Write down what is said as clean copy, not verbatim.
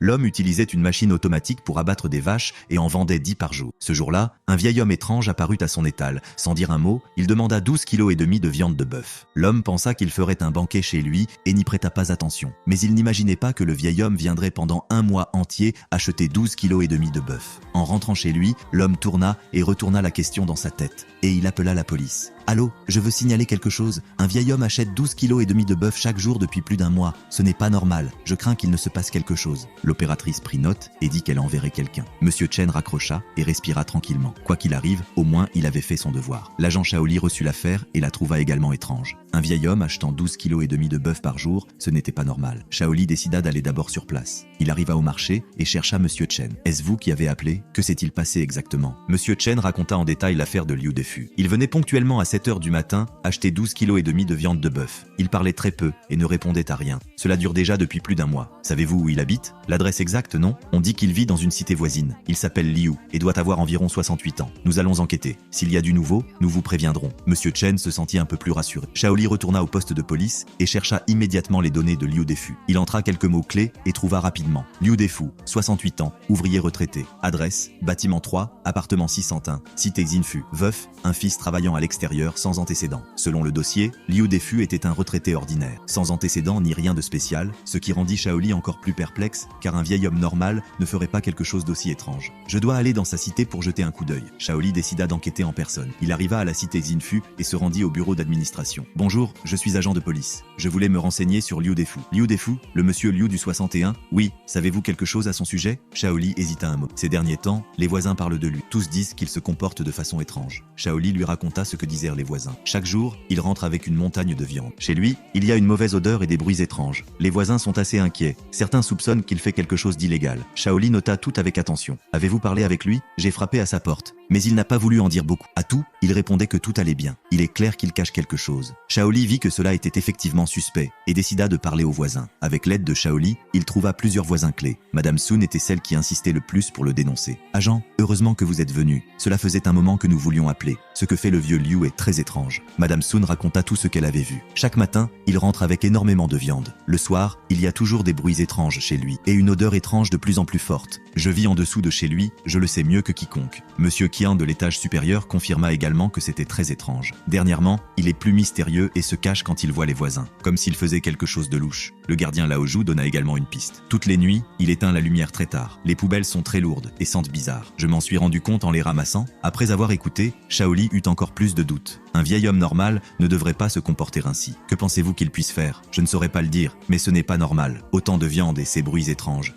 L'homme utilisait une machine automatique pour abattre des vaches et en vendait 10 par jour. Ce jour-là, un vieil homme étrange apparut à son étal. Sans dire un mot, il demanda 12,5 kg de viande de bœuf. L'homme pensa qu'il ferait un banquet chez lui et n'y prêta pas attention. Mais il n'imaginait pas que le vieil homme viendrait pendant un mois entier acheter 12,5 kg de bœuf. En rentrant chez lui, l'homme tourna et retourna la question dans sa tête. Et il appela la police. « Allô, je veux signaler quelque chose. Un vieil homme achète 12,5 kg de bœuf chaque jour depuis plus d'un mois. Ce n'est pas normal. Je crains qu'il ne se passe quelque chose. » L'opératrice prit note et dit qu'elle enverrait quelqu'un. Monsieur Chen raccrocha et respira tranquillement. Quoi qu'il arrive, au moins il avait fait son devoir. L'agent Shaoli reçut l'affaire et la trouva également étrange. Un vieil homme achetant 12,5 kg de bœuf par jour, ce n'était pas normal. Shaoli décida d'aller d'abord sur place. Il arriva au marché et chercha Monsieur Chen. « Est-ce vous qui avez appelé? Que s'est-il passé exactement ?» Monsieur Chen raconta en détail l'affaire de Liu Defu. Il venait ponctuellement à 7 h du matin acheter 12,5 kg de viande de bœuf. Il parlait très peu et ne répondait à rien. Cela dure déjà depuis plus d'un mois. Savez-vous où il habite? L'adresse exacte, non? On dit qu'il vit dans une cité voisine. Il s'appelle Liu et doit avoir environ 68 ans. Nous allons enquêter. S'il y a du nouveau, nous vous préviendrons. Monsieur Chen se sentit un peu plus rassuré. Shaoli retourna au poste de police et chercha immédiatement les données de Liu Defu. Il entra quelques mots-clés et trouva rapidement. Liu Defu, 68 ans, ouvrier retraité. Adresse, bâtiment 3, appartement 601, cité Xinfu. Veuf, un fils travaillant à l'extérieur sans antécédents. Selon le dossier, Liu Defu était un retraité ordinaire, sans antécédents ni rien de spécial, ce qui rendit Shaoli encore plus perplexe, car un vieil homme normal ne ferait pas quelque chose d'aussi étrange. Je dois aller dans sa cité pour jeter un coup d'œil. Shaoli décida d'enquêter en personne. Il arriva à la cité Xinfu et se rendit au bureau d'administration. Bonjour, je suis agent de police. Je voulais me renseigner sur Liu Defu. Liu Defu, le monsieur Liu du 61? Oui, savez-vous quelque chose à son sujet? Shaoli hésita un mot. Ces derniers temps, les voisins parlent de lui. Tous disent qu'il se comporte de façon étrange. Shaoli lui raconta ce que disaient les voisins. Chaque jour, il rentre avec une montagne de viande. Chez lui, il y a une mauvaise odeur et des bruits étranges. Les voisins sont assez inquiets. Certains soupçonnent qu'il fait quelque chose d'illégal. Shaoli nota tout avec attention. Avez-vous parlé avec lui? J'ai frappé à sa porte. Mais il n'a pas voulu en dire beaucoup. À tout, il répondait que tout allait bien. Il est clair qu'il cache quelque chose. Shaoli vit que cela était effectivement suspect et décida de parler aux voisins. Avec l'aide de Shaoli, il trouva plusieurs voisins clés. Madame Sun était celle qui insistait le plus pour le dénoncer. Agent, heureusement que vous êtes venu. Cela faisait un moment que nous voulions appeler. Ce que fait le vieux Liu est très étrange. Madame Sun raconta tout ce qu'elle avait vu. Chaque matin, il rentre avec énormément de viande. Le soir, il y a toujours des bruits étranges chez lui et une odeur étrange de plus en plus forte. Je vis en dessous de chez lui, je le sais mieux que quiconque. Monsieur Qian de l'étage supérieur confirma également que c'était très étrange. Dernièrement, il est plus mystérieux et se cache quand il voit les voisins, comme s'il faisait quelque chose de louche. Le gardien Laoju donna également une piste. Toutes les nuits, il éteint la lumière très tard. Les poubelles sont très lourdes et sentent bizarre. Je m'en suis rendu compte en les ramassant. Après avoir écouté, Shaoli eut encore plus de doutes. Un vieil homme normal ne devrait pas se comporter ainsi. Que pensez-vous qu'il puisse faire? Je ne saurais pas le dire, mais ce n'est pas normal. Autant de viande et ces bruits étranges.